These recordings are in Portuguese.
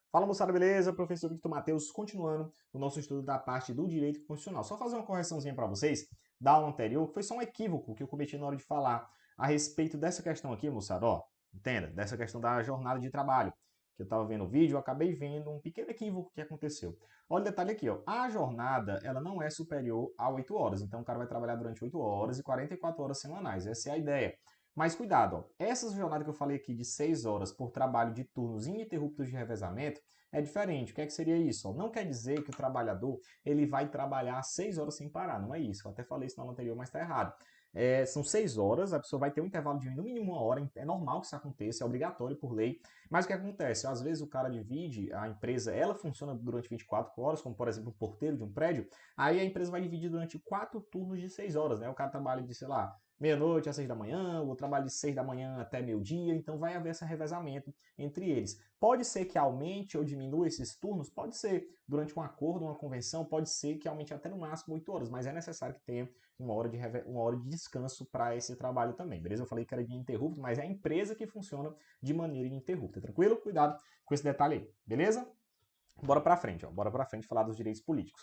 Fala moçada, beleza? Professor Victor Matheus, continuando o nosso estudo da parte do direito constitucional. Só fazer uma correçãozinha para vocês da aula anterior, que foi só um equívoco que eu cometi na hora de falar a respeito dessa questão aqui, moçada. Ó, entenda, dessa questão da jornada de trabalho. Que eu estava vendo o vídeo, eu acabei vendo um pequeno equívoco que aconteceu. Olha o detalhe aqui, ó. A jornada, ela não é superior a 8 horas. Então, o cara vai trabalhar durante 8 horas e 44 horas semanais. Essa é a ideia. Mas cuidado, ó, essa jornada que eu falei aqui de 6 horas por trabalho de turnos ininterruptos de revezamento é diferente. O que é que seria isso? Ó, não quer dizer que o trabalhador ele vai trabalhar 6 horas sem parar, não é isso. Eu até falei isso na aula anterior, mas está errado. São 6 horas, a pessoa vai ter um intervalo de no mínimo 1 hora, é normal que isso aconteça, é obrigatório por lei. Mas o que acontece? Às vezes o cara divide, a empresa, ela funciona durante 24 horas, como por exemplo o porteiro de um prédio, aí a empresa vai dividir durante 4 turnos de 6 horas, né? O cara trabalha de, sei lá, meia-noite às 6 da manhã, o trabalho de 6 da manhã até meio-dia, então vai haver esse revezamento entre eles. Pode ser que aumente ou diminua esses turnos, pode ser durante um acordo, uma convenção, pode ser que aumente até no máximo 8 horas, mas é necessário que tenha 1 hora de descanso para esse trabalho também, beleza? Eu falei que era de ininterrupto, mas é a empresa que funciona de maneira ininterrupta, tranquilo? Cuidado com esse detalhe aí, beleza? Bora pra frente, ó. Bora pra frente falar dos direitos políticos.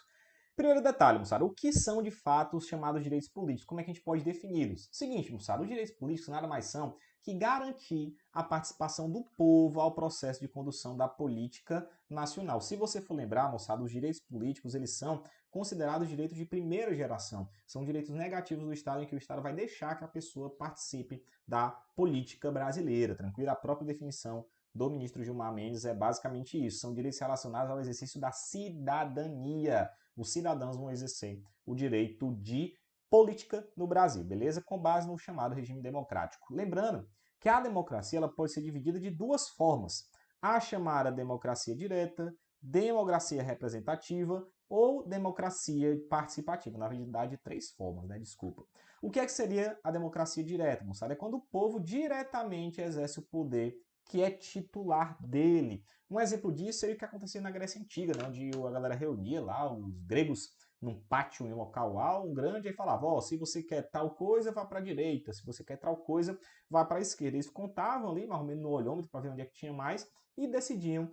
Primeiro detalhe, moçada, o que são de fato os chamados direitos políticos? Como é que a gente pode defini-los? Seguinte, moçada, os direitos políticos nada mais são que garantir a participação do povo ao processo de condução da política nacional. Se você for lembrar, moçada, os direitos políticos, eles são considerados direitos de primeira geração. São direitos negativos do Estado em que o Estado vai deixar que a pessoa participe da política brasileira, tranquilo? A própria definição do ministro Gilmar Mendes é basicamente isso. São direitos relacionados ao exercício da cidadania. Os cidadãos vão exercer o direito de política no Brasil, beleza? Com base no chamado regime democrático. Lembrando que a democracia ela pode ser dividida de duas formas: a chamada democracia direta, democracia representativa ou democracia participativa. Na verdade, três formas, né? Desculpa. O que é que seria a democracia direta, moçada? É quando o povo diretamente exerce o poder que é titular dele. Um exemplo disso é o que acontecia na Grécia Antiga, né, onde a galera reunia lá, os gregos, num pátio, em um local lá, um grande, e falava, ó, se você quer tal coisa, vá para a direita, se você quer tal coisa, vá para a esquerda. Eles contavam ali, mais ou menos no olhômetro, para ver onde é que tinha mais, e decidiam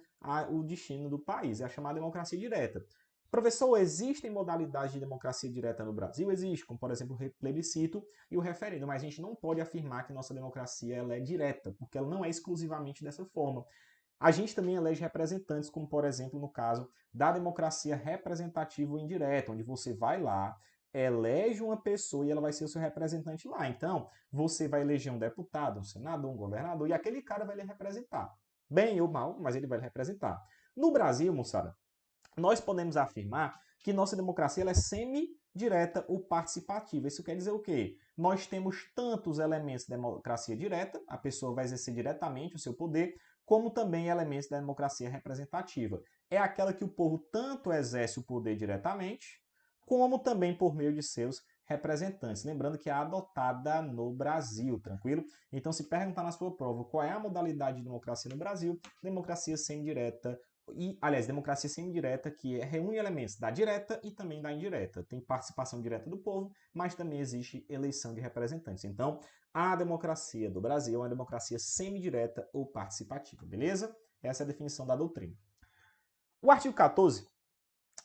o destino do país. É a chamada democracia direta. Professor, existem modalidades de democracia direta no Brasil? Existe, como por exemplo o plebiscito e o referendo, mas a gente não pode afirmar que nossa democracia ela é direta, porque ela não é exclusivamente dessa forma. A gente também elege representantes, como por exemplo no caso da democracia representativa ou indireta, onde você vai lá, elege uma pessoa e ela vai ser o seu representante lá. Então, você vai eleger um deputado, um senador, um governador, e aquele cara vai lhe representar. Bem ou mal, mas ele vai lhe representar. No Brasil, moçada, nós podemos afirmar que nossa democracia ela é semi-direta ou participativa. Isso quer dizer o quê? Nós temos tantos elementos da democracia direta, a pessoa vai exercer diretamente o seu poder, como também elementos da democracia representativa. É aquela que o povo tanto exerce o poder diretamente, como também por meio de seus representantes. Lembrando que é adotada no Brasil, tranquilo? Então, se perguntar na sua prova qual é a modalidade de democracia no Brasil, democracia semi-direta aliás, democracia semi-direta, que reúne elementos da direta e também da indireta. Tem participação direta do povo, mas também existe eleição de representantes. Então, a democracia do Brasil é uma democracia semi-direta ou participativa, beleza? Essa é a definição da doutrina. O artigo 14,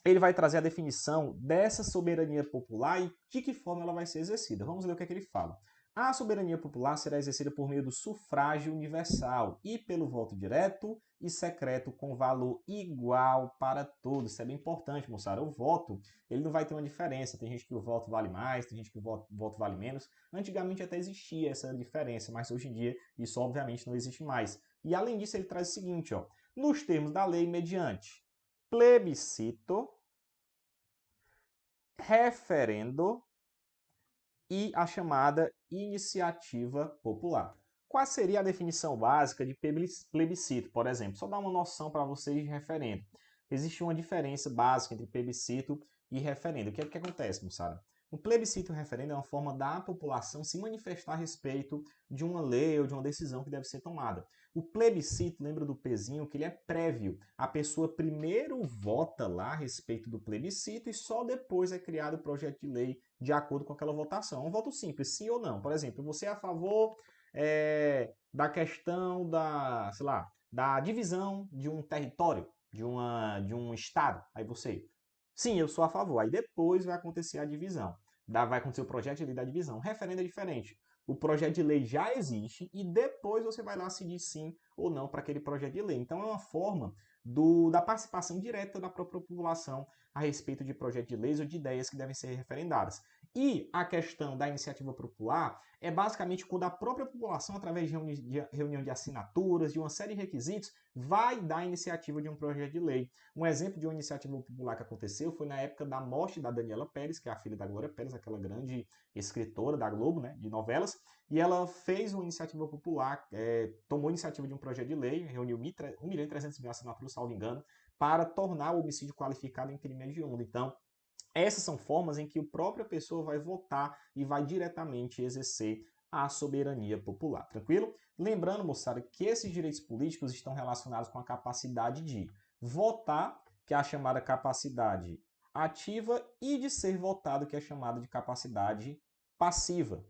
ele vai trazer a definição dessa soberania popular e de que forma ela vai ser exercida. Vamos ler o que é que ele fala. A soberania popular será exercida por meio do sufrágio universal e pelo voto direto e secreto com valor igual para todos. Isso é bem importante, moçada. O voto, ele não vai ter uma diferença. Tem gente que o voto vale mais, tem gente que o voto vale menos. Antigamente até existia essa diferença, mas hoje em dia isso obviamente não existe mais. E além disso, ele traz o seguinte, ó, nos termos da lei, mediante plebiscito, referendo e a chamada iniciativa popular. Qual seria a definição básica de plebiscito, por exemplo? Só dar uma noção para vocês de referendo. Existe uma diferença básica entre plebiscito e referendo. O que é que acontece, moçada? O plebiscito e o referendo é uma forma da população se manifestar a respeito de uma lei ou de uma decisão que deve ser tomada. O plebiscito, lembra do pezinho, que ele é prévio. A pessoa primeiro vota lá a respeito do plebiscito e só depois é criado o projeto de lei de acordo com aquela votação. É um voto simples, sim ou não. Por exemplo, você é a favor da questão da, sei lá, da divisão de um território? de um estado. Aí você, sim, eu sou a favor. Aí depois vai acontecer a divisão. Vai acontecer o projeto de lei da divisão. O referendo é diferente. O projeto de lei já existe e depois você vai lá decidir sim ou não para aquele projeto de lei. Então é uma forma da participação direta da própria população a respeito de projetos de leis ou de ideias que devem ser referendadas. E a questão da iniciativa popular é basicamente quando a própria população, através de reunião de assinaturas, de uma série de requisitos, vai dar a iniciativa de um projeto de lei. Um exemplo de uma iniciativa popular que aconteceu foi na época da morte da Daniela Pérez, que é a filha da Glória Pérez, aquela grande escritora da Globo, né, de novelas, e ela fez uma iniciativa popular, tomou a iniciativa de um projeto de lei, reuniu 1.300.000 assinaturas, salvo engano, para tornar o homicídio qualificado em crime hediondo. Então, essas são formas em que a própria pessoa vai votar e vai diretamente exercer a soberania popular, tranquilo? Lembrando, moçada, que esses direitos políticos estão relacionados com a capacidade de votar, que é a chamada capacidade ativa, e de ser votado, que é chamada de capacidade passiva.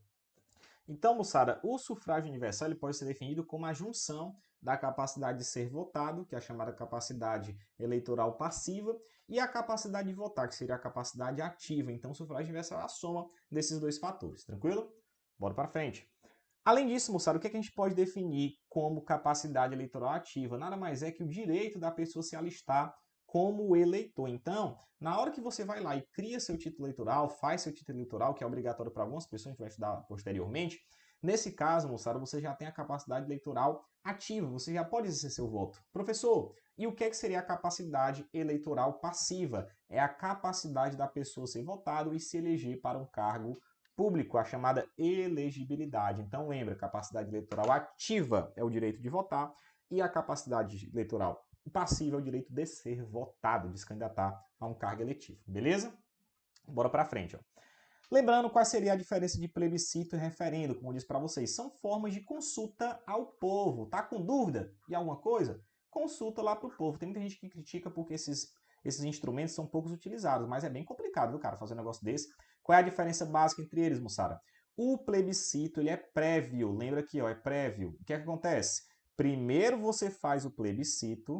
Então, moçada, o sufrágio universal ele pode ser definido como a junção da capacidade de ser votado, que é a chamada capacidade eleitoral passiva, e a capacidade de votar, que seria a capacidade ativa. Então, o sufrágio universal é a soma desses dois fatores, tranquilo? Bora para frente. Além disso, moçada, o que a gente pode definir como capacidade eleitoral ativa? Nada mais é que o direito da pessoa se alistar como eleitor. Então, na hora que você vai lá e cria seu título eleitoral, faz seu título eleitoral, que é obrigatório para algumas pessoas, a gente vai estudar posteriormente, nesse caso, moçada, você já tem a capacidade eleitoral ativa, você já pode exercer seu voto. Professor, e o que seria a capacidade eleitoral passiva? É a capacidade da pessoa ser votado e se eleger para um cargo público, a chamada elegibilidade. Então, lembra, capacidade eleitoral ativa é o direito de votar e a capacidade eleitoral passiva é o direito de ser votado, de se candidatar a um cargo eletivo. Beleza? Bora para frente. Ó. Lembrando, qual seria a diferença de plebiscito e referendo? Como eu disse para vocês, são formas de consulta ao povo. Tá com dúvida de alguma coisa? Consulta lá para o povo. Tem muita gente que critica porque esses instrumentos são poucos utilizados, mas é bem complicado, viu, cara, fazer um negócio desse. Qual é a diferença básica entre eles, moçada? O plebiscito, ele é prévio. Lembra aqui, ó, é prévio. O que é que acontece? Primeiro você faz o plebiscito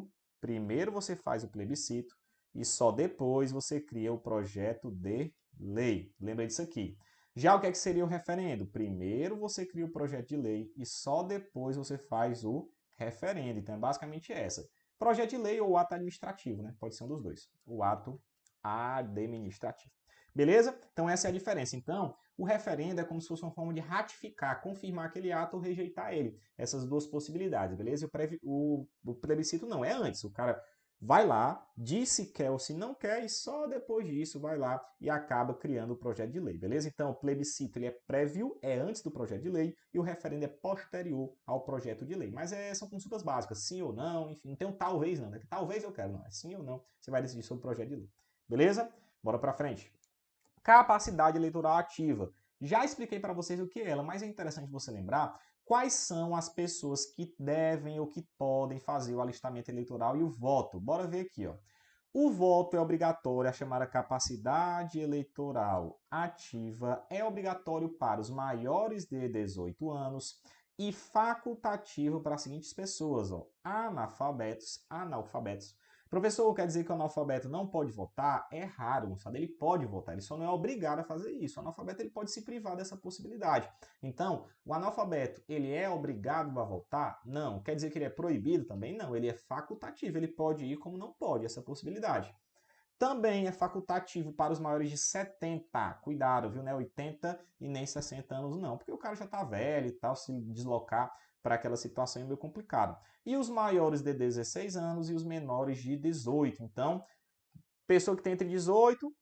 e só depois você cria o projeto de lei. Lembra disso aqui. Já o que é que seria o referendo? Primeiro você cria o projeto de lei e só depois você faz o referendo. Então é basicamente essa. Projeto de lei ou ato administrativo, né? Pode ser um dos dois. O ato administrativo. Beleza? Então essa é a diferença. Então, o referendo é como se fosse uma forma de ratificar, confirmar aquele ato ou rejeitar ele. Essas duas possibilidades, beleza? O plebiscito não, é antes. O cara vai lá, diz se quer ou se não quer e só depois disso vai lá e acaba criando o projeto de lei, beleza? Então, o plebiscito ele é prévio, é antes do projeto de lei e o referendo é posterior ao projeto de lei. Mas são consultas básicas, sim ou não, enfim, não tem um talvez não, né? Talvez eu quero, não, é sim ou não, você vai decidir sobre o projeto de lei. Beleza? Bora pra frente. Capacidade eleitoral ativa. Já expliquei para vocês o que é ela, mas é interessante você lembrar quais são as pessoas que devem ou que podem fazer o alistamento eleitoral e o voto. Bora ver aqui, ó. O voto é obrigatório, a chamada capacidade eleitoral ativa é obrigatório para os maiores de 18 anos e facultativo para as seguintes pessoas, ó, analfabetos. Professor, quer dizer que o analfabeto não pode votar? É raro, moçada. Ele pode votar, ele só não é obrigado a fazer isso. O analfabeto ele pode se privar dessa possibilidade. Então, o analfabeto, ele é obrigado a votar? Não. Quer dizer que ele é proibido também? Não. Ele é facultativo, ele pode ir como não pode, essa possibilidade. Também é facultativo para os maiores de 70. Cuidado, viu? Não é 80 e nem 60 anos, não. Porque o cara já está velho e tal, se deslocar para aquela situação é meio complicado. E os maiores de 16 anos e os menores de 18. Então, pessoa que tem entre 18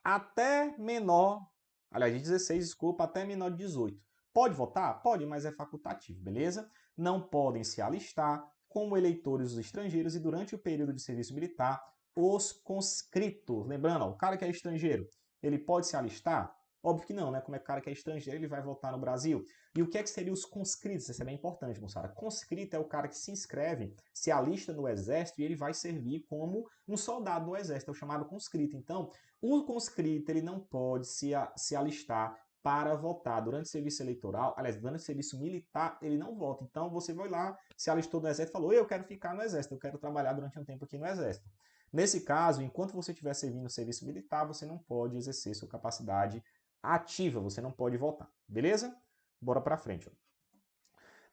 até menor, aliás, de 16, desculpa, até menor de 18. Pode votar? Pode, mas é facultativo, beleza? Não podem se alistar como eleitores os estrangeiros e durante o período de serviço militar, os conscritos. Lembrando, ó, o cara que é estrangeiro, ele pode se alistar? Óbvio que não, né? Como é que o cara que é estrangeiro, ele vai votar no Brasil? E o que é que seriam os conscritos? Isso é bem importante, moçada. Conscrito é o cara que se inscreve, se alista no exército e ele vai servir como um soldado no exército, é o chamado conscrito. Então, o conscrito ele não pode se alistar para votar. Durante o serviço eleitoral, aliás, durante o serviço militar, ele não vota. Então, você vai lá, se alistou no exército e falou, eu quero ficar no exército, eu quero trabalhar durante um tempo aqui no exército. Nesse caso, enquanto você estiver servindo o serviço militar, você não pode exercer sua capacidade ativa, você não pode votar. Beleza? Bora para frente.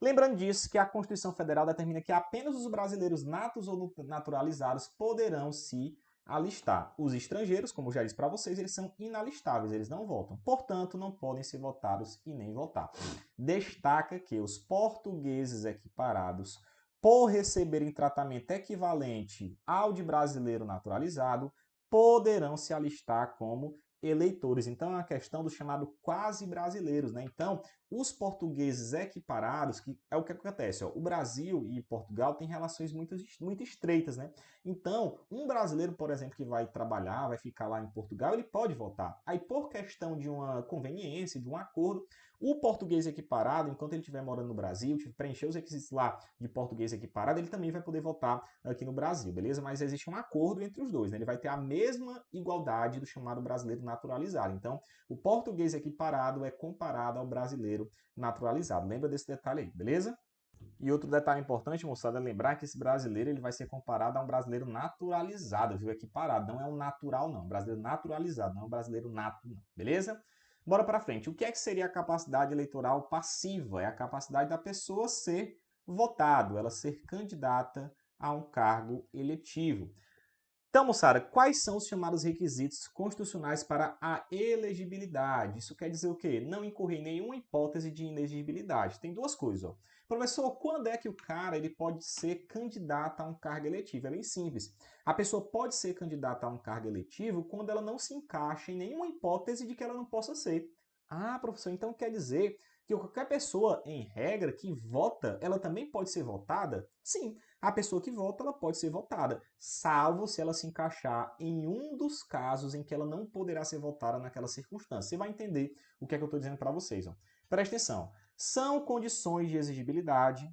Lembrando disso, que a Constituição Federal determina que apenas os brasileiros natos ou naturalizados poderão se alistar. Os estrangeiros, como eu já disse para vocês, eles são inalistáveis, eles não votam. Portanto, não podem ser votados e nem votar. Destaca que os portugueses equiparados, por receberem tratamento equivalente ao de brasileiro naturalizado, poderão se alistar como eleitores. Então, é uma questão do chamado quase brasileiros, né? Então, os portugueses equiparados, que é o que acontece, ó, o Brasil e Portugal têm relações muito estreitas, né? Então, um brasileiro, por exemplo, que vai trabalhar, vai ficar lá em Portugal, ele pode votar. Aí, por questão de uma conveniência, de um acordo, o português equiparado, enquanto ele estiver morando no Brasil, preencher os requisitos lá de português equiparado, ele também vai poder votar aqui no Brasil, beleza? Mas existe um acordo entre os dois, né? Ele vai ter a mesma igualdade do chamado brasileiro naturalizado. Então, o português equiparado é comparado ao brasileiro naturalizado. Lembra desse detalhe aí, beleza? E outro detalhe importante, moçada, é lembrar que esse brasileiro ele vai ser comparado a um brasileiro naturalizado, viu? Equiparado, não é um natural, não. Brasileiro naturalizado, não é um brasileiro nato, não. Beleza? Bora para frente. O que é que seria a capacidade eleitoral passiva? É a capacidade da pessoa ser votado, ela ser candidata a um cargo eletivo. Então, moçada, quais são os chamados requisitos constitucionais para a elegibilidade? Isso quer dizer o quê? Não incorrer em nenhuma hipótese de inelegibilidade. Tem duas coisas, ó. Professor, quando é que o cara ele pode ser candidato a um cargo eletivo? É bem simples. A pessoa pode ser candidata a um cargo eletivo quando ela não se encaixa em nenhuma hipótese de que ela não possa ser. Ah, professor, então quer dizer que qualquer pessoa, em regra, que vota, ela também pode ser votada? Sim, a pessoa que vota, ela pode ser votada, salvo se ela se encaixar em um dos casos em que ela não poderá ser votada naquela circunstância. Você vai entender o que é que eu estou dizendo para vocês. Ó. Presta atenção. São condições de exigibilidade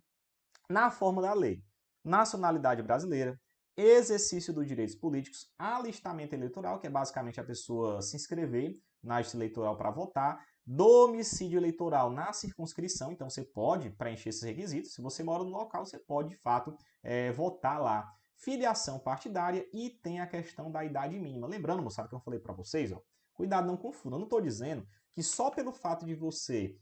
na forma da lei. Nacionalidade brasileira, exercício dos direitos políticos, alistamento eleitoral, que é basicamente a pessoa se inscrever na justiça eleitoral para votar, domicílio eleitoral na circunscrição, então você pode preencher esses requisitos. Se você mora no local, você pode, de fato, votar lá. Filiação partidária e tem a questão da idade mínima. Lembrando, moçada, que eu falei para vocês, ó, cuidado, não confunda. Eu não estou dizendo que só pelo fato de você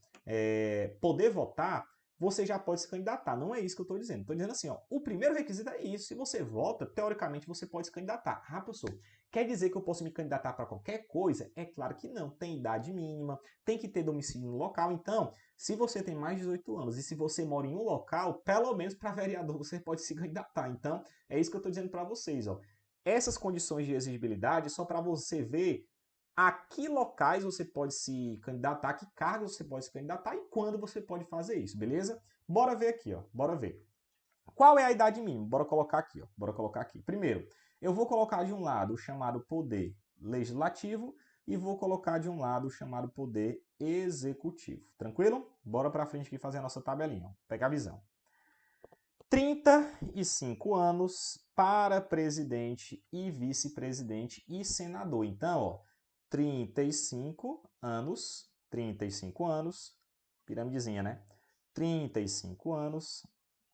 poder votar, você já pode se candidatar. Não é isso que eu estou dizendo. Estou dizendo assim, ó, o primeiro requisito é isso. Se você vota, teoricamente você pode se candidatar. Ah, professor, quer dizer que eu posso me candidatar para qualquer coisa? É claro que não. Tem idade mínima, tem que ter domicílio no local. Então, se você tem mais de 18 anos e se você mora em um local, pelo menos para vereador você pode se candidatar. Então, é isso que eu estou dizendo para vocês. Ó. Essas condições de exigibilidade só para você ver a que locais você pode se candidatar, a que cargos você pode se candidatar e quando você pode fazer isso, beleza? Bora ver aqui, ó. Bora ver. Qual é a idade mínima? Bora colocar aqui, ó. Bora colocar aqui. Primeiro, eu vou colocar de um lado o chamado poder legislativo e vou colocar de um lado o chamado poder executivo. Tranquilo? Bora para frente aqui fazer a nossa tabelinha. Ó. Pega a visão. 35 anos para presidente e vice-presidente e senador. Então, ó, 35 anos, piramidezinha, né? 35 anos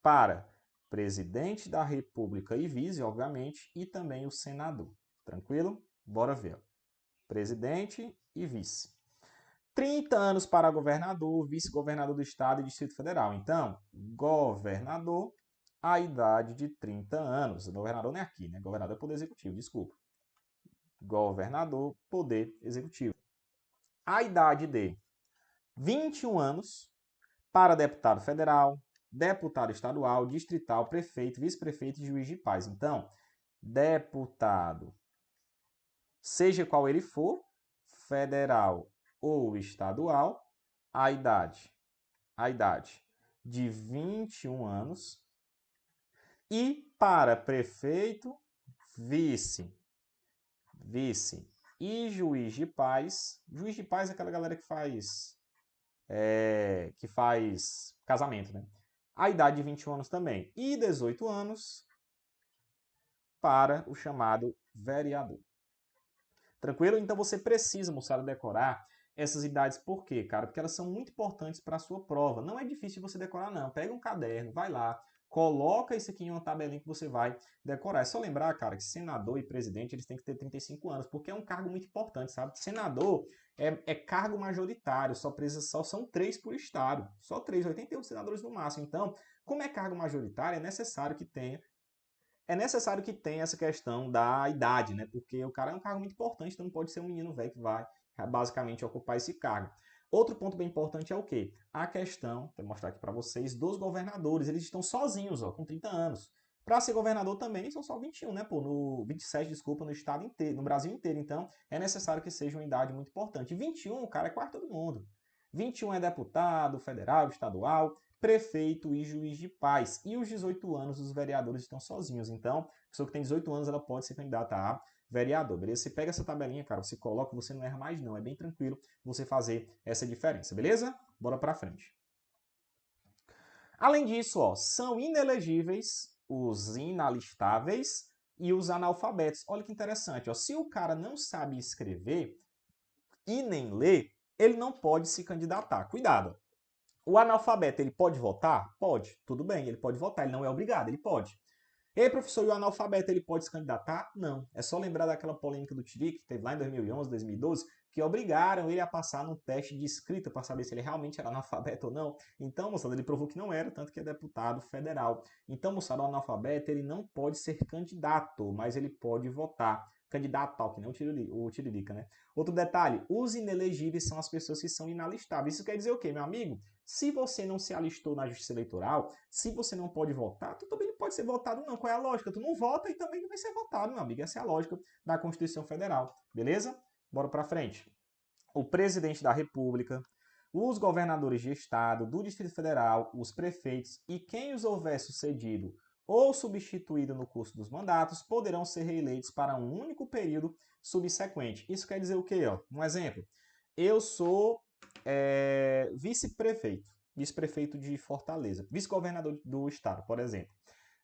para presidente da República e vice, obviamente, e também o senador. Tranquilo? Bora ver. Ó. Presidente e vice. 30 anos para governador, vice-governador do Estado e Distrito Federal. Então, governador, a idade de 30 anos. Governador não é aqui, né? Governador é Poder Executivo, desculpa. Governador, Poder Executivo. A idade de 21 anos para deputado federal, deputado estadual, distrital, prefeito, vice-prefeito e juiz de paz. Então, deputado, seja qual ele for, federal ou estadual, a idade de 21 anos. E para prefeito, vice e juiz de paz é aquela galera que faz casamento, né? A idade de 21 anos também. E 18 anos para o chamado vereador. Tranquilo? Então você precisa, moçada, decorar essas idades. Por quê, cara? Porque elas são muito importantes para a sua prova. Não é difícil você decorar, não. Pega um caderno, vai lá, coloca isso aqui em uma tabelinha que você vai decorar. É só lembrar, cara, que senador e presidente, eles têm que ter 35 anos, porque é um cargo muito importante, sabe? Senador é cargo majoritário, só são 3 por estado. Só 3, 81 senadores no máximo. Então, como é cargo majoritário, é necessário que tenha essa questão da idade, né? Porque o cara é um cargo muito importante, então não pode ser um menino velho que vai basicamente ocupar esse cargo. Outro ponto bem importante é o quê? A questão, vou mostrar aqui para vocês, dos governadores. Eles estão sozinhos, ó, com 30 anos. Para ser governador também são só 21, né? Pô, no 27, desculpa, no estado inteiro, no Brasil inteiro. Então, é necessário que seja uma idade muito importante. 21, o cara é quase todo mundo. 21 é deputado, federal, estadual, prefeito e juiz de paz. E os 18 anos, os vereadores estão sozinhos. Então, a pessoa que tem 18 anos, ela pode ser candidata a vereador, beleza? Você pega essa tabelinha, cara, você coloca, você não erra mais não. É bem tranquilo você fazer essa diferença, beleza? Bora pra frente. Além disso, ó, são inelegíveis os inalistáveis e os analfabetos. Olha que interessante, ó. Se o cara não sabe escrever e nem ler, ele não pode se candidatar. Cuidado. O analfabeto, ele pode votar? Pode. Tudo bem, ele pode votar, ele não é obrigado, ele pode. Ei, professor, e o analfabeto, ele pode se candidatar? Não. É só lembrar daquela polêmica do Tirico, que teve lá em 2011, 2012, que obrigaram ele a passar num teste de escrita para saber se ele realmente era analfabeto ou não. Então, moçada, ele provou que não era, tanto que é deputado federal. Então, moçada, o analfabeto, ele não pode ser candidato, mas ele pode votar. Candidato tal, que nem o Tiririca, né? Outro detalhe, os inelegíveis são as pessoas que são inalistáveis. Isso quer dizer o quê, meu amigo? Se você não se alistou na Justiça Eleitoral, se você não pode votar, tu também não pode ser votado não. Qual é a lógica? Tu não vota e também não vai ser votado, meu amigo. Essa é a lógica da Constituição Federal, beleza? Bora pra frente. O presidente da República, os governadores de estado, do Distrito Federal, os prefeitos e quem os houver sucedido ou substituído no curso dos mandatos poderão ser reeleitos para um único período subsequente. Isso quer dizer o quê? Ó? Um exemplo. Eu sou vice-prefeito de Fortaleza, vice-governador do estado, por exemplo.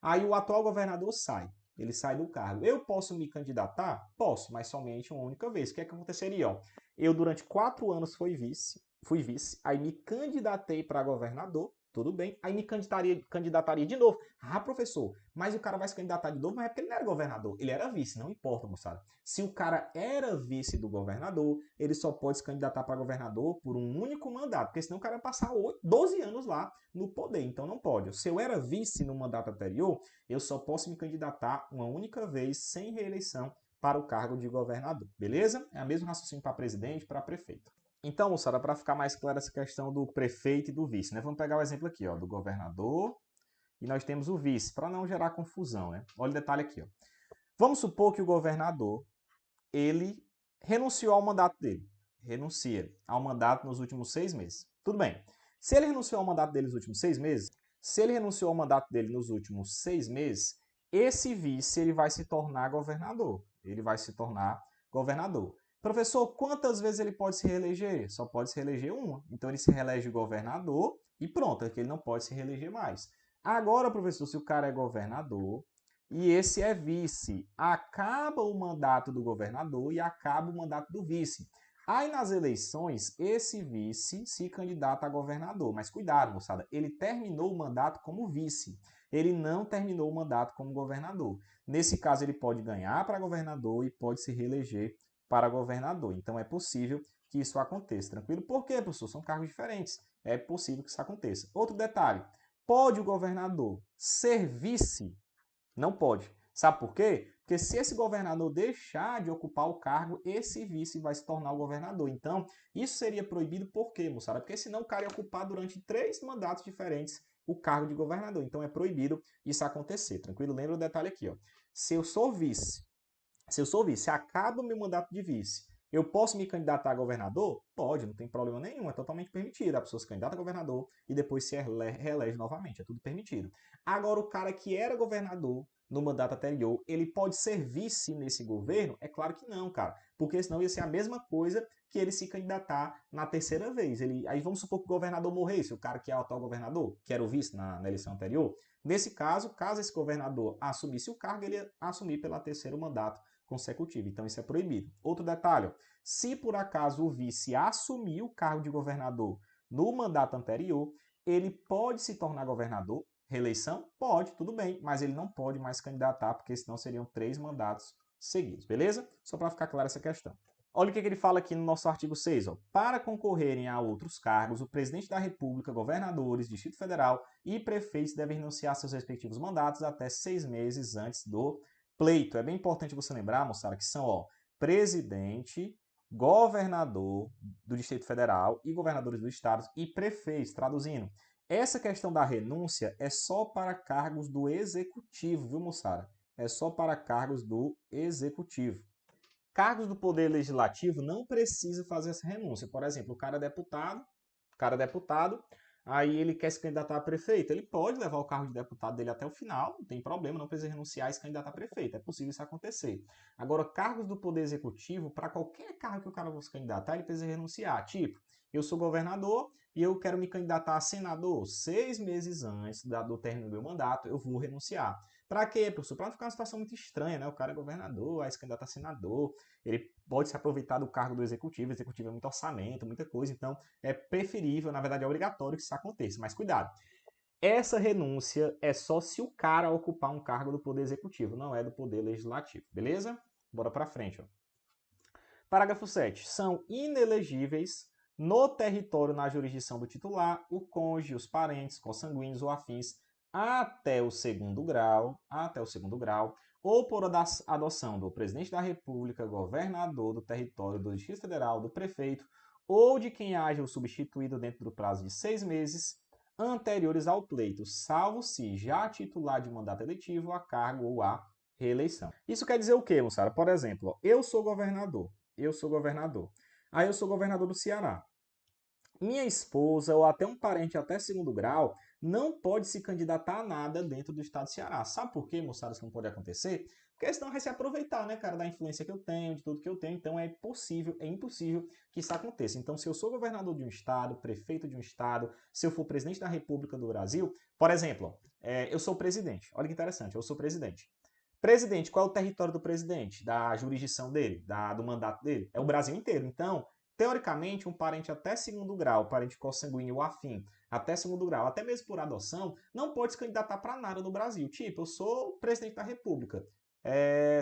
Aí o atual governador sai, ele sai do cargo. Eu posso me candidatar? Posso, mas somente uma única vez. O que é que aconteceria? Ó? Eu, durante 4 anos, fui vice, aí me candidatei para governador, tudo bem, aí me candidataria de novo. Ah, professor, mas o cara vai se candidatar de novo, mas é porque ele não era governador, ele era vice, não importa, moçada. Se o cara era vice do governador, ele só pode se candidatar para governador por um único mandato, porque senão o cara vai passar 12 anos lá no poder, então não pode. Se eu era vice no mandato anterior, eu só posso me candidatar uma única vez, sem reeleição, para o cargo de governador, beleza? É o mesmo raciocínio para presidente, para prefeito. Então, moçada, para ficar mais clara essa questão do prefeito e do vice, né? Vamos pegar o exemplo aqui, ó, do governador e nós temos o vice, para não gerar confusão, né? Olha o detalhe aqui, ó. Vamos supor que o governador, ele renunciou ao mandato dele. Renuncia ao mandato nos últimos 6 meses. Tudo bem. Se ele renunciou ao mandato dele nos últimos 6 meses, esse vice ele vai se tornar governador. Ele vai se tornar governador. Professor, quantas vezes ele pode se reeleger? Só pode se reeleger uma. Então ele se reelege governador e pronto, é que ele não pode se reeleger mais. Agora, professor, se o cara é governador e esse é vice, acaba o mandato do governador e acaba o mandato do vice. Aí nas eleições, esse vice se candidata a governador. Mas cuidado, moçada, ele terminou o mandato como vice. Ele não terminou o mandato como governador. Nesse caso, ele pode ganhar para governador e pode se reeleger para governador. Então é possível que isso aconteça, tranquilo? Por quê, professor? São cargos diferentes. É possível que isso aconteça. Outro detalhe, pode o governador ser vice? Não pode. Sabe por quê? Porque se esse governador deixar de ocupar o cargo, esse vice vai se tornar o governador. Então, isso seria proibido por quê, moçada? Porque senão o cara ia ocupar durante 3 mandatos diferentes o cargo de governador. Então, é proibido isso acontecer, tranquilo? Lembra o detalhe aqui, ó. Se eu sou vice, acaba o meu mandato de vice, eu posso me candidatar a governador? Pode, não tem problema nenhum, é totalmente permitido. A pessoa se candidata a governador e depois se reelege novamente, é tudo permitido. Agora, o cara que era governador no mandato anterior, ele pode ser vice nesse governo? É claro que não, cara, porque senão ia ser a mesma coisa que ele se candidatar na terceira vez. Aí vamos supor que o governador morresse, o cara que é o atual governador, que era o vice na eleição anterior. Nesse caso, caso esse governador assumisse o cargo, ele ia assumir pelo terceiro mandato consecutivo. Então isso é proibido. Outro detalhe, se por acaso o vice assumir o cargo de governador no mandato anterior, ele pode se tornar governador. Reeleição? Pode, tudo bem, mas ele não pode mais candidatar, porque senão seriam 3 mandatos seguidos, beleza? Só para ficar clara essa questão. Olha o que ele fala aqui no nosso artigo 6. Ó. Para concorrerem a outros cargos, o presidente da República, governadores, Distrito Federal e prefeitos devem renunciar seus respectivos mandatos até 6 meses antes do pleito. É bem importante você lembrar, moçada, que são presidente, governador do Distrito Federal e governadores dos estados e prefeitos, traduzindo. Essa questão da renúncia é só para cargos do executivo, viu, moçada? É só para cargos do executivo. Cargos do poder legislativo não precisa fazer essa renúncia. Por exemplo, o cara é deputado, aí ele quer se candidatar a prefeito. Ele pode levar o cargo de deputado dele até o final, não tem problema, não precisa renunciar e se candidatar a prefeito. É possível isso acontecer. Agora, cargos do poder executivo, para qualquer cargo que o cara for se candidatar, ele precisa renunciar. Tipo, eu sou governador e eu quero me candidatar a senador. 6 meses antes do término do meu mandato, eu vou renunciar. Para quê, professor? Para não ficar uma situação muito estranha, né? O cara é governador, aí se candidata a senador, ele pode se aproveitar do cargo do executivo, o executivo é muito orçamento, muita coisa, então é preferível, na verdade é obrigatório que isso aconteça, mas cuidado. Essa renúncia é só se o cara ocupar um cargo do poder executivo, não é do poder legislativo, beleza? Bora para frente, ó. Parágrafo 7. São inelegíveis no território na jurisdição do titular o cônjuge, os parentes, consanguíneos ou afins até o segundo grau, ou por adoção do presidente da República, governador do território do Distrito Federal, do prefeito, ou de quem haja o substituído dentro do prazo de 6 meses anteriores ao pleito, salvo se já titular de mandato eletivo a cargo ou a reeleição. Isso quer dizer o quê, moçada? Por exemplo, eu sou governador. Aí eu sou governador do Ceará. Minha esposa ou até um parente até segundo grau não pode se candidatar a nada dentro do estado do Ceará. Sabe por quê, moçada, isso não pode acontecer? Porque senão vai se aproveitar, né, cara, da influência que eu tenho, de tudo que eu tenho. Então é impossível que isso aconteça. Então, se eu sou governador de um estado, prefeito de um estado, se eu for presidente da República do Brasil, por exemplo, eu sou presidente. Olha que interessante, eu sou presidente. Presidente, qual é o território do presidente? Da jurisdição dele, do mandato dele? É o Brasil inteiro. Então, teoricamente, um parente até segundo grau, parente consanguíneo ou afim, até segundo grau, até mesmo por adoção, não pode se candidatar para nada no Brasil. Tipo, eu sou presidente da República.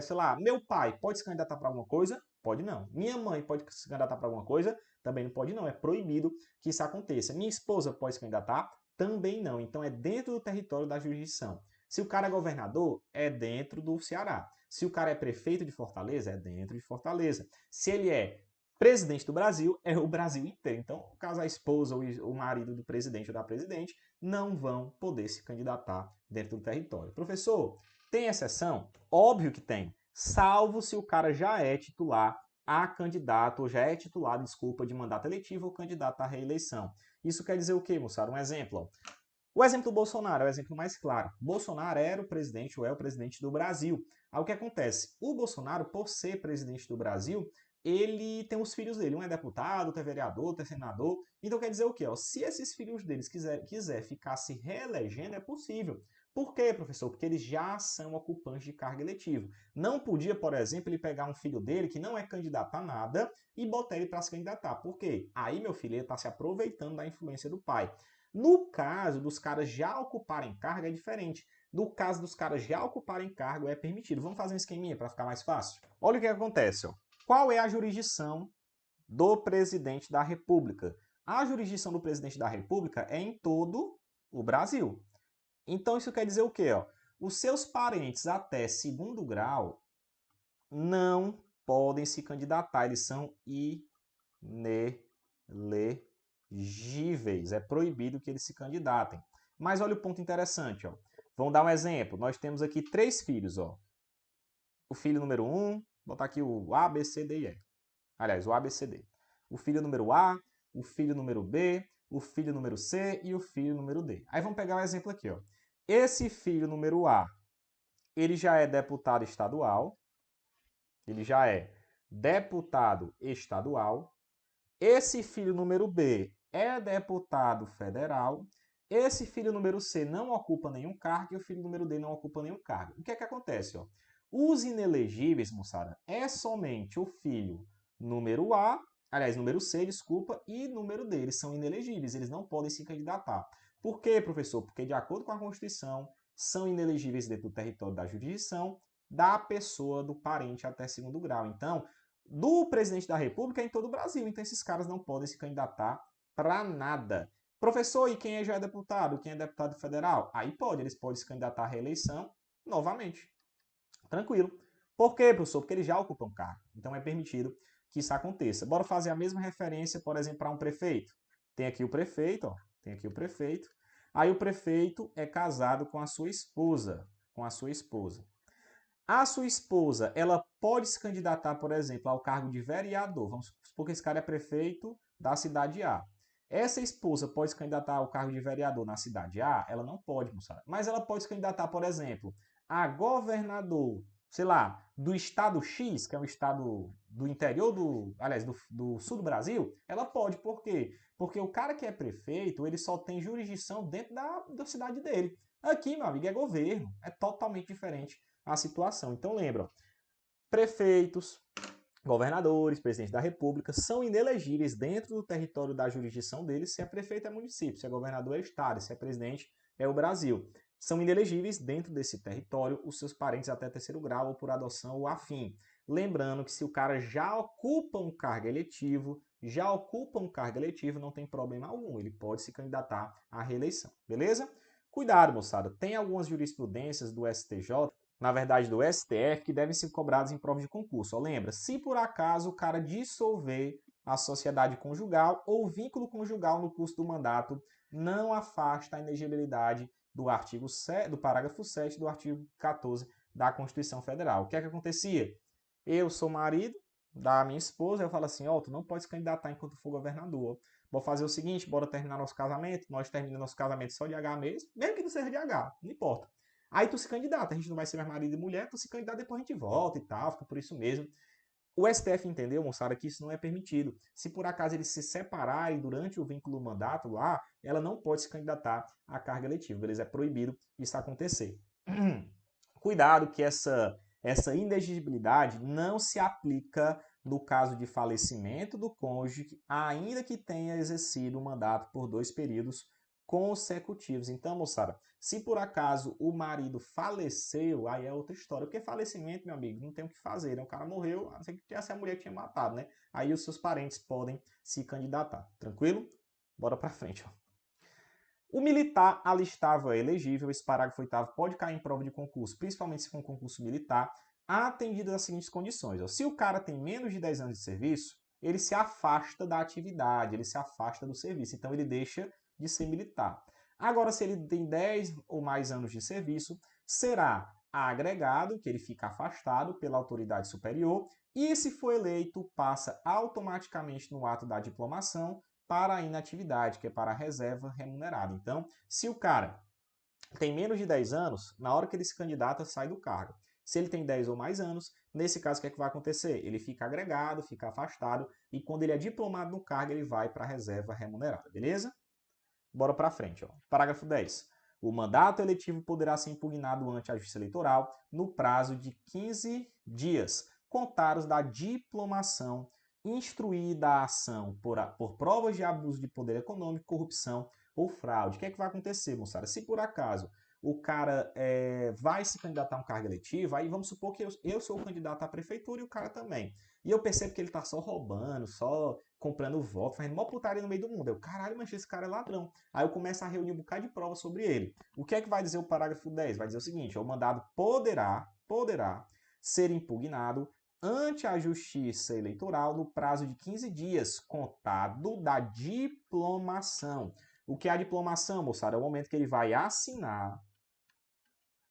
Sei lá, meu pai pode se candidatar para alguma coisa? Pode não. Minha mãe pode se candidatar para alguma coisa? Também não pode não. É proibido que isso aconteça. Minha esposa pode se candidatar? Também não. Então, é dentro do território da jurisdição. Se o cara é governador, é dentro do Ceará. Se o cara é prefeito de Fortaleza, é dentro de Fortaleza. Se ele é presidente do Brasil, é o Brasil inteiro. Então, caso a esposa ou o marido do presidente ou da presidente não vão poder se candidatar dentro do território. Professor, tem exceção? Óbvio que tem. Salvo se o cara já é titular a candidato, ou já é titular, desculpa, de mandato eletivo ou candidato à reeleição. Isso quer dizer o quê, moçada? Um exemplo, ó. O exemplo do Bolsonaro é o exemplo mais claro. Bolsonaro era o presidente ou é o presidente do Brasil. Aí o que acontece? O Bolsonaro, por ser presidente do Brasil, ele tem os filhos dele. Um é deputado, outro é vereador, outro é senador. Então quer dizer o quê? Se esses filhos deles quiser ficar se reelegendo, é possível. Por quê, professor? Porque eles já são ocupantes de cargo eletivo. Não podia, por exemplo, ele pegar um filho dele que não é candidato a nada e botar ele para se candidatar. Por quê? Aí, meu filho, ele está se aproveitando da influência do pai. No caso dos caras já ocuparem cargo, é diferente. No caso dos caras já ocuparem cargo, é permitido. Vamos fazer um esqueminha para ficar mais fácil? Olha o que acontece. Ó. Qual é a jurisdição do presidente da República? A jurisdição do presidente da República é em todo o Brasil. Então isso quer dizer o quê? Ó? Os seus parentes até segundo grau não podem se candidatar. Eles são inelegíveis. É proibido que eles se candidatem. Mas olha o ponto interessante. Ó. Vamos dar um exemplo. Nós temos aqui 3 filhos. Ó. O filho número 1, vou botar aqui o A, B, C, D e E. Aliás, o A, B, C, D. O filho número A, o filho número B, o filho número C e o filho número D. Aí vamos pegar um exemplo aqui. Ó. Esse filho número A, ele já é deputado estadual, ele já é deputado estadual. Esse filho número B é deputado federal. Esse filho número C não ocupa nenhum cargo e o filho número D não ocupa nenhum cargo. O que é que acontece? Ó? Os inelegíveis, moçada, é somente o filho número A, aliás, número C, desculpa, e número D. Eles são inelegíveis, eles não podem se candidatar. Por quê, professor? Porque, de acordo com a Constituição, são inelegíveis dentro do território da jurisdição da pessoa do parente até segundo grau. Então, do presidente da República é em todo o Brasil. Então, esses caras não podem se candidatar para nada. Professor, e quem já é deputado? Quem é deputado federal? Aí pode, eles podem se candidatar à reeleição novamente. Tranquilo. Por quê, professor? Porque eles já ocupam cargo. Então é permitido que isso aconteça. Bora fazer a mesma referência, por exemplo, para um prefeito. Tem aqui o prefeito, ó. Tem aqui o prefeito. Aí o prefeito é casado com a sua esposa. Com a sua esposa. A sua esposa, ela pode se candidatar, por exemplo, ao cargo de vereador. Vamos supor que esse cara é prefeito da cidade A. Essa esposa pode se candidatar ao cargo de vereador na cidade A? Ela não pode, moçada. Mas ela pode se candidatar, por exemplo, a governador, sei lá, do estado X, que é um estado do interior do sul do Brasil. Ela pode, por quê? Porque o cara que é prefeito, ele só tem jurisdição dentro da cidade dele. Aqui, meu amigo, é governo. É totalmente diferente a situação. Então lembra, prefeitos, governadores, presidente da república são inelegíveis dentro do território da jurisdição deles, se é prefeito é município, se é governador é estado, se é presidente é o Brasil. São inelegíveis dentro desse território os seus parentes até terceiro grau ou por adoção ou afim. Lembrando que se o cara já ocupa um cargo eletivo, não tem problema algum, ele pode se candidatar à reeleição, beleza? Cuidado, moçada, tem algumas jurisprudências do STJ, na verdade do STF, que devem ser cobrados em prova de concurso. Ó, lembra, se por acaso o cara dissolver a sociedade conjugal ou vínculo conjugal no curso do mandato, não afasta a inegibilidade do artigo 7, do parágrafo 7 do artigo 14 da Constituição Federal. O que é que acontecia? Eu sou marido da minha esposa, eu falo assim, ó, tu não pode se candidatar enquanto for governador. Vou fazer o seguinte, bora terminar nosso casamento, nós terminamos nosso casamento só de H mesmo que não seja de H, não importa. Aí tu se candidata, a gente não vai ser mais marido e mulher, tu se candidata, depois a gente volta e tal, fica por isso mesmo. O STF entendeu, moçada, que isso não é permitido. Se por acaso eles se separarem durante o vínculo mandato lá, ela não pode se candidatar à carga eletiva, beleza? É proibido isso acontecer. Cuidado que essa inexigibilidade não se aplica no caso de falecimento do cônjuge, ainda que tenha exercido o mandato por 2 períodos consecutivos. Então, moçada, se por acaso o marido faleceu, aí é outra história. Porque falecimento, meu amigo, não tem o que fazer, né? O cara morreu, a não ser que tivesse a mulher que tinha matado, né? Aí os seus parentes podem se candidatar. Tranquilo? Bora pra frente, ó. O militar alistável é elegível, esse parágrafo 8º pode cair em prova de concurso, principalmente se for um concurso militar, atendido às seguintes condições. Ó. Se o cara tem menos de 10 anos de serviço, ele se afasta da atividade, ele se afasta do serviço, então ele deixa de ser militar. Agora, se ele tem 10 ou mais anos de serviço, será agregado, que ele fica afastado pela autoridade superior, e se for eleito, passa automaticamente no ato da diplomação para a inatividade, que é para a reserva remunerada. Então, se o cara tem menos de 10 anos, na hora que ele se candidata, sai do cargo. Se ele tem 10 ou mais anos, nesse caso, o que é que vai acontecer? Ele fica agregado, fica afastado, e quando ele é diplomado no cargo, ele vai para a reserva remunerada, beleza? Bora para frente. Ó. Parágrafo 10. O mandato eletivo poderá ser impugnado ante a Justiça Eleitoral no prazo de 15 dias, contados da diplomação, instruída a ação por provas de abuso de poder econômico, corrupção ou fraude. O que é que vai acontecer, moçada? Se por acaso o cara vai se candidatar a um cargo eletivo, aí vamos supor que eu sou o candidato à prefeitura e o cara também. E eu percebo que ele tá só roubando, só comprando voto, fazendo mó putaria no meio do mundo. Eu, caralho, mas esse cara é ladrão. Aí eu começo a reunir um bocado de prova sobre ele. O que é que vai dizer o parágrafo 10? Vai dizer o seguinte, o mandado poderá ser impugnado ante a Justiça Eleitoral no prazo de 15 dias, contado da diplomação. O que é a diplomação, moçada? É o momento que ele vai assinar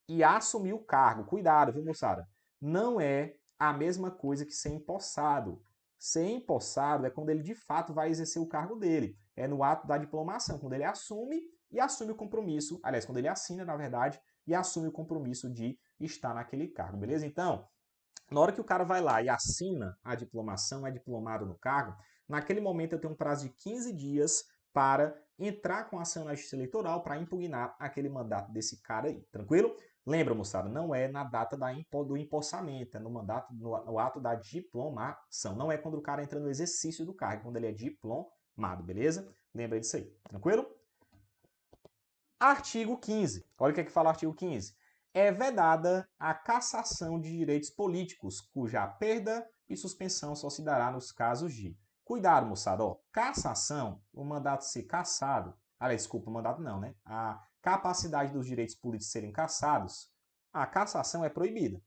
e assumir o cargo. Cuidado, viu, moçada? Não é a mesma coisa que ser empossado. Ser empossado é quando ele de fato vai exercer o cargo dele. É no ato da diplomação, quando ele assume o compromisso, aliás, quando ele assina, na verdade, e assume o compromisso de está naquele cargo, beleza? Então, na hora que o cara vai lá e assina a diplomação, é diplomado no cargo, naquele momento eu tenho um prazo de 15 dias para entrar com a ação na justiça eleitoral para impugnar aquele mandato desse cara aí, tranquilo? Lembra, moçada, não é na data do empossamento, é no mandato, no ato da diplomação. Não é quando o cara entra no exercício do cargo, quando ele é diplomado, beleza? Lembra disso aí, tranquilo? Artigo 15. Olha o que é que fala o artigo 15. É vedada a cassação de direitos políticos, cuja perda e suspensão só se dará nos casos de... Cuidado, moçada, ó. Cassação, o mandato ser cassado... Aliás, desculpa, o mandato não, né? A capacidade dos direitos políticos serem cassados, a cassação é proibida.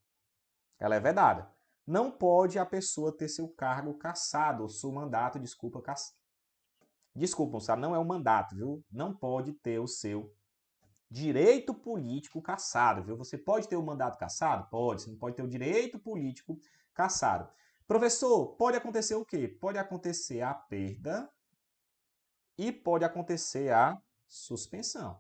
Ela é vedada. Não pode a pessoa ter seu cargo cassado, ou seu mandato, cassado. Desculpa, moçada, não é um mandato, viu? Não pode ter o seu direito político cassado, viu? Você pode ter o mandato cassado? Pode. Você não pode ter o direito político cassado. Professor, pode acontecer o quê? Pode acontecer a perda e pode acontecer a suspensão.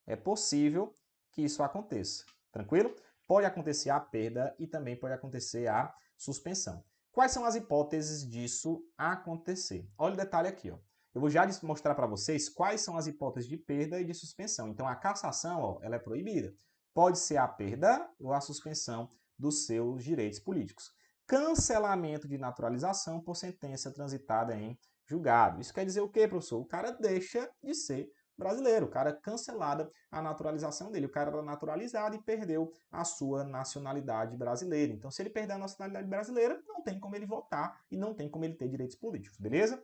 É possível que isso aconteça. Tranquilo? Pode acontecer a perda e também pode acontecer a suspensão. Quais são as hipóteses disso acontecer? Olha o detalhe aqui, ó. Eu vou já mostrar para vocês quais são as hipóteses de perda e de suspensão. Então, a cassação, ó, ela é proibida. Pode ser a perda ou a suspensão dos seus direitos políticos. Cancelamento de naturalização por sentença transitada em julgado. Isso quer dizer o quê, professor? O cara deixa de ser brasileiro, o cara cancelada a naturalização dele, o cara era naturalizado e perdeu a sua nacionalidade brasileira. Então, se ele perder a nacionalidade brasileira, não tem como ele votar e não tem como ele ter direitos políticos, beleza?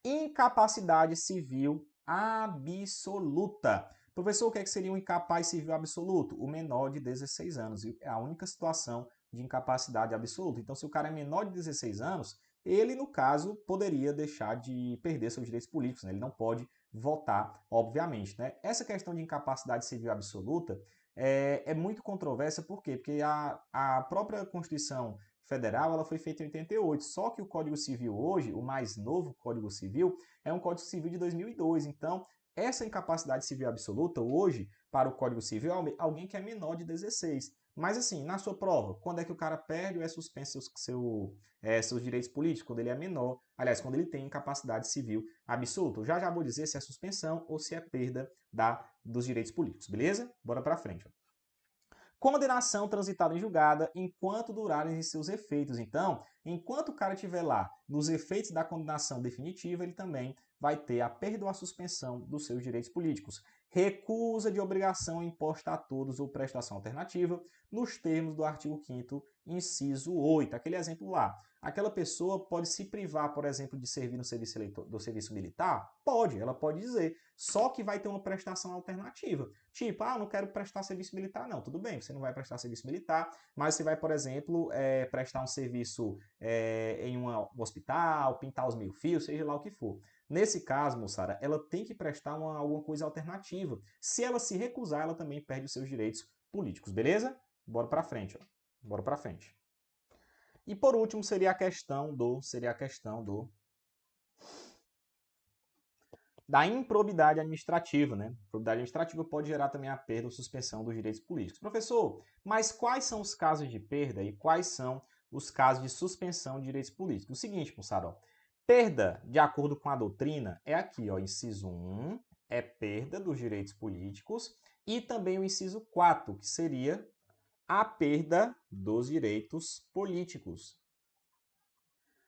Incapacidade civil absoluta. Professor, o que seria um incapaz civil absoluto? O menor de 16 anos. É a única situação de incapacidade absoluta. Então, se o cara é menor de 16 anos, ele, no caso, poderia deixar de perder seus direitos políticos, né? Ele não pode votar, obviamente, né? Essa questão de incapacidade civil absoluta é muito controversa, por quê? Porque a própria Constituição Federal ela foi feita em 88, só que o Código Civil hoje, o mais novo Código Civil, é um Código Civil de 2002, então essa incapacidade civil absoluta hoje, para o Código Civil, alguém que é menor de 16. Mas assim, na sua prova, quando é que o cara perde ou é suspenso seus direitos políticos? Quando ele é menor, aliás, quando ele tem incapacidade civil absoluta. Eu já vou dizer se é suspensão ou se é perda dos direitos políticos, beleza? Bora pra frente. Condenação transitada em julgada enquanto durarem seus efeitos. Então, enquanto o cara estiver lá nos efeitos da condenação definitiva, ele também vai ter a perda ou a suspensão dos seus direitos políticos. Recusa de obrigação imposta a todos ou prestação alternativa, nos termos do artigo 5º, inciso 8. Aquele exemplo lá. Aquela pessoa pode se privar, por exemplo, de servir no serviço militar? Pode, ela pode dizer. Só que vai ter uma prestação alternativa. Tipo, não quero prestar serviço militar, não. Tudo bem, você não vai prestar serviço militar, mas você vai, por exemplo, prestar um serviço em um hospital, pintar os meio-fios, seja lá o que for. Nesse caso, moçada, ela tem que prestar alguma coisa alternativa. Se ela se recusar, ela também perde os seus direitos políticos, beleza? Bora pra frente, ó. Bora pra frente. E por último, seria a questão da improbidade administrativa, né? Improbidade administrativa pode gerar também a perda ou suspensão dos direitos políticos. Professor, mas quais são os casos de perda e quais são os casos de suspensão de direitos políticos? O seguinte, moçada, ó, perda, de acordo com a doutrina, é aqui, ó, inciso 1, é perda dos direitos políticos, e também o inciso 4, que seria a perda dos direitos políticos.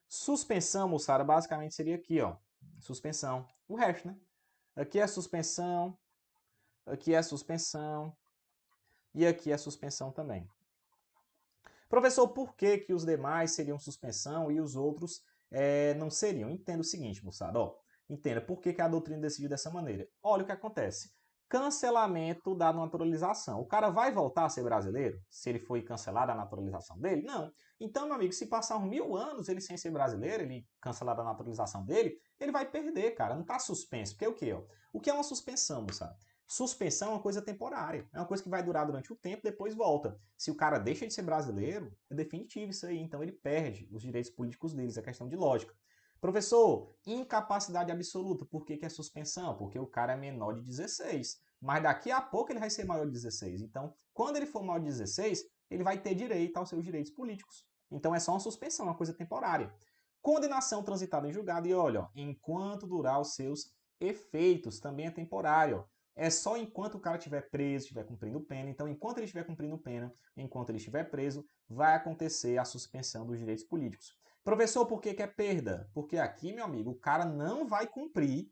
Suspensão, moçada, basicamente seria aqui, ó, suspensão. O resto, né? Aqui é suspensão, aqui é suspensão e aqui é suspensão também. Professor, por que que os demais seriam suspensão e os outros não seriam? Entenda o seguinte, moçada, ó, entenda por que que a doutrina decidiu dessa maneira. Olha o que acontece. Cancelamento da naturalização. O cara vai voltar a ser brasileiro se ele foi cancelado a naturalização dele? Não. Então, meu amigo, se passar uns 1000 anos ele sem ser brasileiro, ele cancelar a naturalização dele, ele vai perder, cara. Não está suspenso. Porque o quê? Ó? O que é uma suspensão, moçada? Suspensão é uma coisa temporária. É uma coisa que vai durar durante o tempo, depois volta. Se o cara deixa de ser brasileiro, é definitivo isso aí. Então, ele perde os direitos políticos deles. É questão de lógica. Professor, incapacidade absoluta, por que que é suspensão? Porque o cara é menor de 16. mas daqui a pouco ele vai ser maior de 16. Então, quando ele for maior de 16, ele vai ter direito aos seus direitos políticos. Então, é só uma suspensão, uma coisa temporária. Condenação transitada em julgado, e olha, ó, enquanto durar os seus efeitos, também é temporário. É só enquanto o cara estiver preso, estiver cumprindo pena. Então, enquanto ele estiver cumprindo pena, enquanto ele estiver preso, vai acontecer a suspensão dos direitos políticos. Professor, por que é perda? Porque aqui, meu amigo, o cara não vai cumprir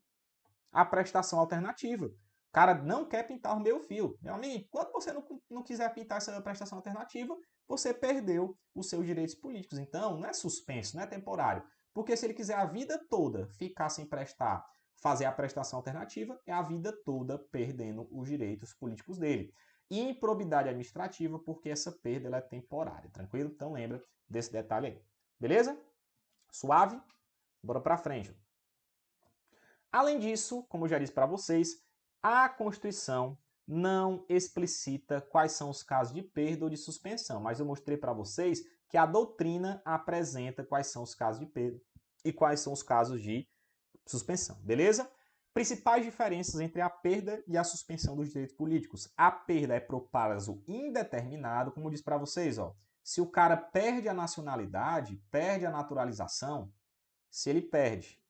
a prestação alternativa. O cara não quer pintar o meio fio. Meu amigo, quando você não quiser pintar essa prestação alternativa, você perdeu os seus direitos políticos. Então, não é suspenso, não é temporário. Porque se ele quiser a vida toda ficar sem prestar, fazer a prestação alternativa, é a vida toda perdendo os direitos políticos dele. E improbidade administrativa, porque essa perda ela é temporária, tranquilo? Então lembra desse detalhe aí. Beleza? Suave? Bora pra frente. Além disso, como eu já disse para vocês, a Constituição não explicita quais são os casos de perda ou de suspensão, mas eu mostrei para vocês que a doutrina apresenta quais são os casos de perda e quais são os casos de suspensão, beleza? Principais diferenças entre a perda e a suspensão dos direitos políticos. A perda é por prazo indeterminado, como eu disse para vocês, ó. Se o cara perde a nacionalidade, perde a naturalização, se ele perde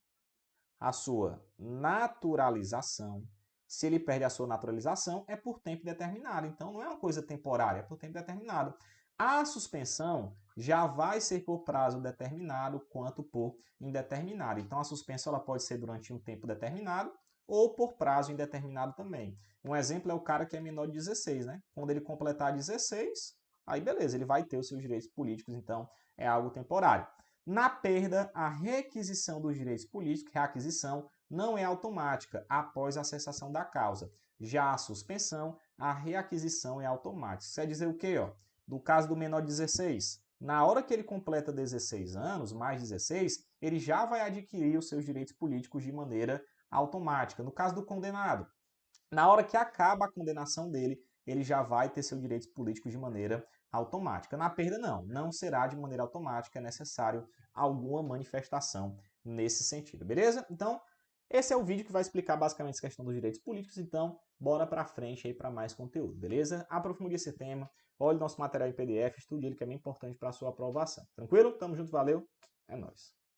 a sua naturalização, se ele perde a sua naturalização, é por tempo determinado. Então, não é uma coisa temporária, é por tempo determinado. A suspensão já vai ser por prazo determinado quanto por indeterminado. Então, a suspensão ela pode ser durante um tempo determinado ou por prazo indeterminado também. Um exemplo é o cara que é menor de 16, né? Quando ele completar 16, aí beleza, ele vai ter os seus direitos políticos, então é algo temporário. Na perda, a requisição dos direitos políticos, reaquisição, não é automática após a cessação da causa. Já a suspensão, a reaquisição é automática. Isso quer dizer o quê? Ó? Do caso do menor de 16, na hora que ele completa 16 anos, mais 16, ele já vai adquirir os seus direitos políticos de maneira automática. No caso do condenado, na hora que acaba a condenação dele, ele já vai ter seus direitos políticos de maneira automática. Na perda, não será de maneira automática, é necessário alguma manifestação nesse sentido, beleza? Então, esse é o vídeo que vai explicar basicamente essa questão dos direitos políticos, então bora pra frente aí para mais conteúdo, beleza? Aprofunde esse tema, olhe nosso material em PDF, estude ele que é bem importante para a sua aprovação. Tranquilo? Tamo junto, valeu, é nóis.